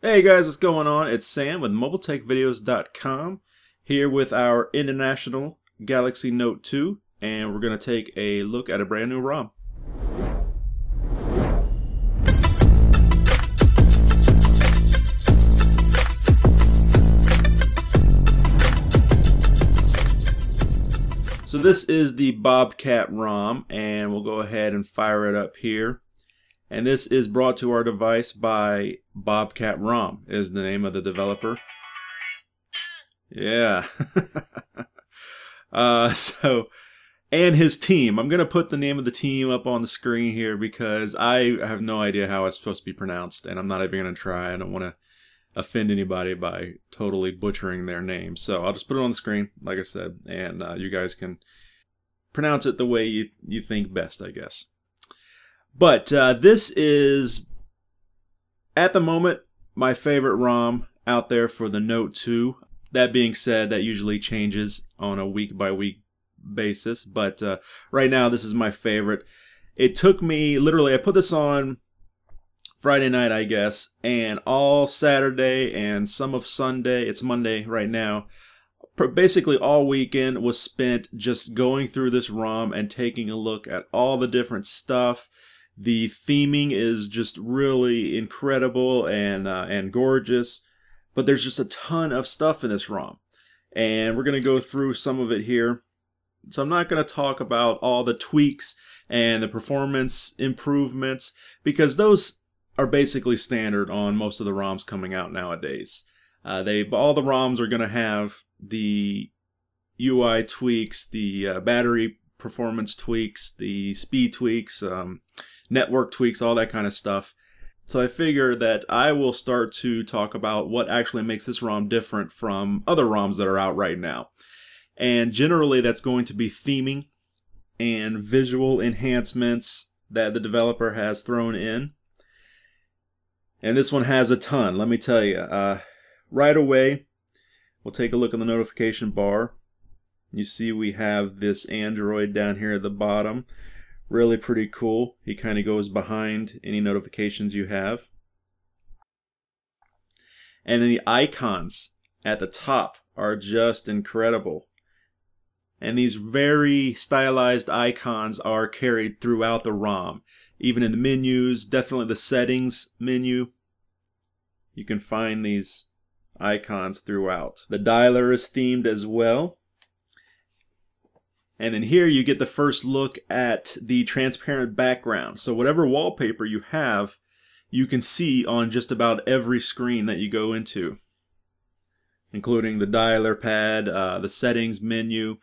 Hey guys, what's going on? It's Sam with MobileTechVideos.com here with our International Galaxy Note 2, and we're going to take a look at a brand new ROM. So this is the Bobcat ROM, and we'll go ahead and fire it up here. And this is brought to our device by Bobcat ROM is the name of the developer. Yeah. And his team. I'm going to put the name of the team up on the screen here because I have no idea how it's supposed to be pronounced, and I'm not even going to try. I don't want to offend anybody by totally butchering their name. So I'll just put it on the screen, like I said, and you guys can pronounce it the way you think best, I guess. But this is, at the moment, my favorite ROM out there for the Note 2. That being said, that usually changes on a week-by-week basis. But right now, this is my favorite. It took me, literally, I put this on Friday night, I guess, and all Saturday and some of Sunday, it's Monday right now, basically all weekend was spent just going through this ROM and taking a look at all the different stuff. The theming is just really incredible and gorgeous, but there's just a ton of stuff in this ROM, and we're going to go through some of it here. So I'm not going to talk about all the tweaks and the performance improvements because those are basically standard on most of the ROMs coming out nowadays. All the ROMs are going to have the UI tweaks, the battery performance tweaks, the speed tweaks, network tweaks, all that kind of stuff. So I figure that I will start to talk about what actually makes this ROM different from other ROMs that are out right now. And generally that's going to be theming and visual enhancements that the developer has thrown in. And this one has a ton, let me tell you. Right away, we'll take a look in the notification bar. You see we have this Android down here at the bottom. Really pretty cool. He kind of goes behind any notifications you have. And then the icons at the top are just incredible. And these very stylized icons are carried throughout the ROM. Even in the menus, definitely the settings menu, you can find these icons throughout. The dialer is themed as well. And then here you get the first look at the transparent background. So whatever wallpaper you have, you can see on just about every screen that you go into, including the dialer pad, the settings menu.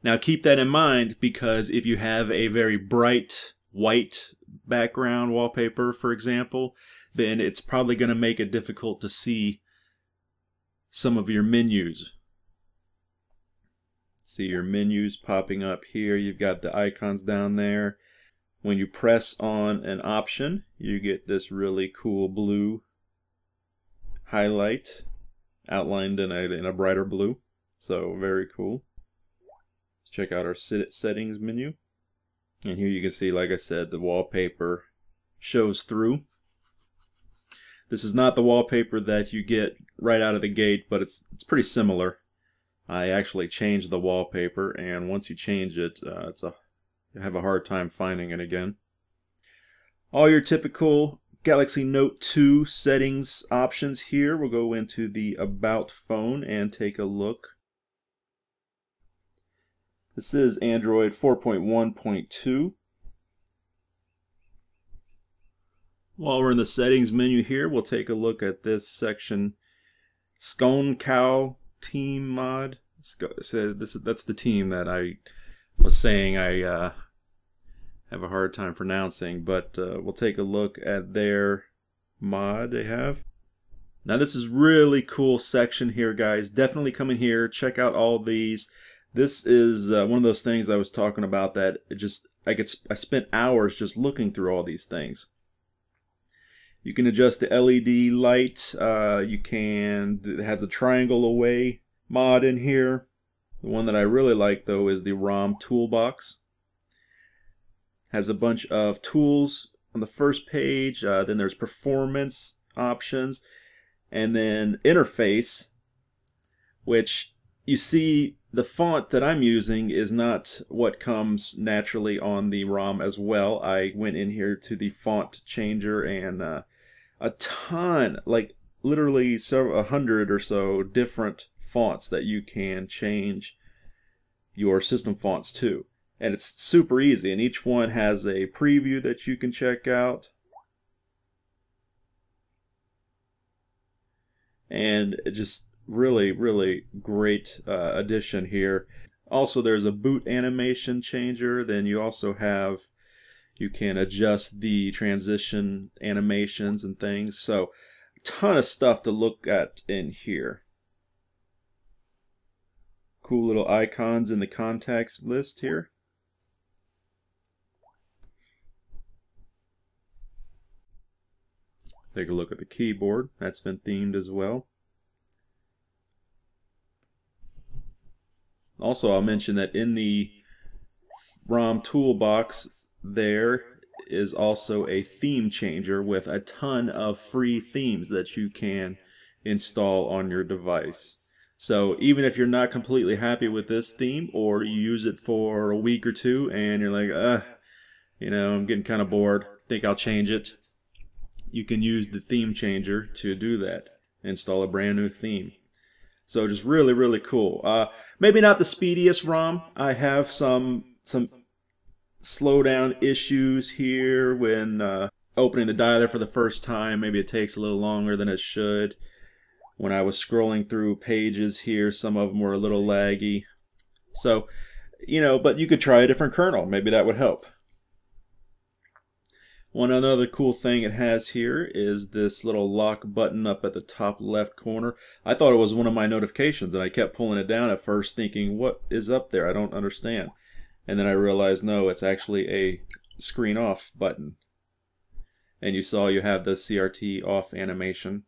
Now keep that in mind because if you have a very bright white background wallpaper, for example, then it's probably going to make it difficult to see some of your menus. See your menus popping up here. You've got the icons down there. When you press on an option, you get this really cool blue highlight outlined in a brighter blue. So very cool. Let's check out our settings menu. And here you can see, like I said, the wallpaper shows through. This is not the wallpaper that you get right out of the gate, but it's pretty similar. I actually changed the wallpaper, and once you change it, you have a hard time finding it again. All your typical Galaxy Note 2 settings options here. We'll go into the About phone and take a look. This is Android 4.1.2. While we're in the settings menu here, we'll take a look at this section, Scone Cow Team mod. So that's the team that I was saying I have a hard time pronouncing, but we'll take a look at their mod they have. Now this is really cool section here, guys. Definitely come in here, check out all these. This is one of those things I was talking about that I spent hours just looking through all these things. You can adjust the LED light. It has a triangle away mod in here. The one that I really like though is the ROM toolbox. Has a bunch of tools on the first page. Then there's performance options. and then interface, which you see the font that I'm using is not what comes naturally on the ROM as well. I went in here to the font changer and a ton, like literally several 100 or so different fonts that you can change your system fonts to. And it's super easy, and each one has a preview that you can check out. And it just really great addition here. Also, there's a boot animation changer. Then you also have, you can adjust the transition animations and things. So a ton of stuff to look at in here. Cool little icons in the contacts list here. Take a look at the keyboard. That's been themed as well. Also, I'll mention that in the ROM toolbox there is also a theme changer with a ton of free themes that you can install on your device. So even if you're not completely happy with this theme, or you use it for a week or two and you're like, you know, I'm getting kind of bored, think I'll change it, you can use the theme changer to do that. Install a brand new theme. So just really cool. Maybe not the speediest ROM. I have some slowdown issues here when opening the dialer for the first time. Maybe it takes a little longer than it should. When I was scrolling through pages here, some of them were a little laggy. So, you know, but you could try a different kernel. Maybe that would help. One other cool thing it has here is this little lock button up at the top left corner. I thought it was one of my notifications, and I kept pulling it down at first thinking, what is up there? I don't understand. And then I realized, no, it's actually a screen off button. And you saw you have the CRT off animation.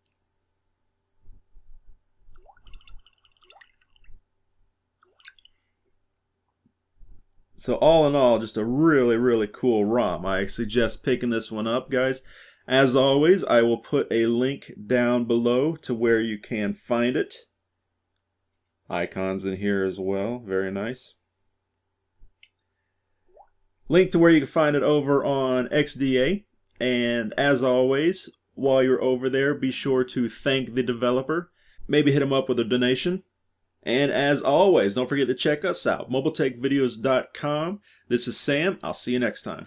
So all in all, just a really cool ROM. I suggest picking this one up, guys. As always, I will put a link down below to where you can find it. Icons in here as well, very nice. Link to where you can find it over on XDA. And as always, while you're over there, be sure to thank the developer. Maybe hit him up with a donation. And as always, don't forget to check us out, mobiletechvideos.com. This is Sam. I'll see you next time.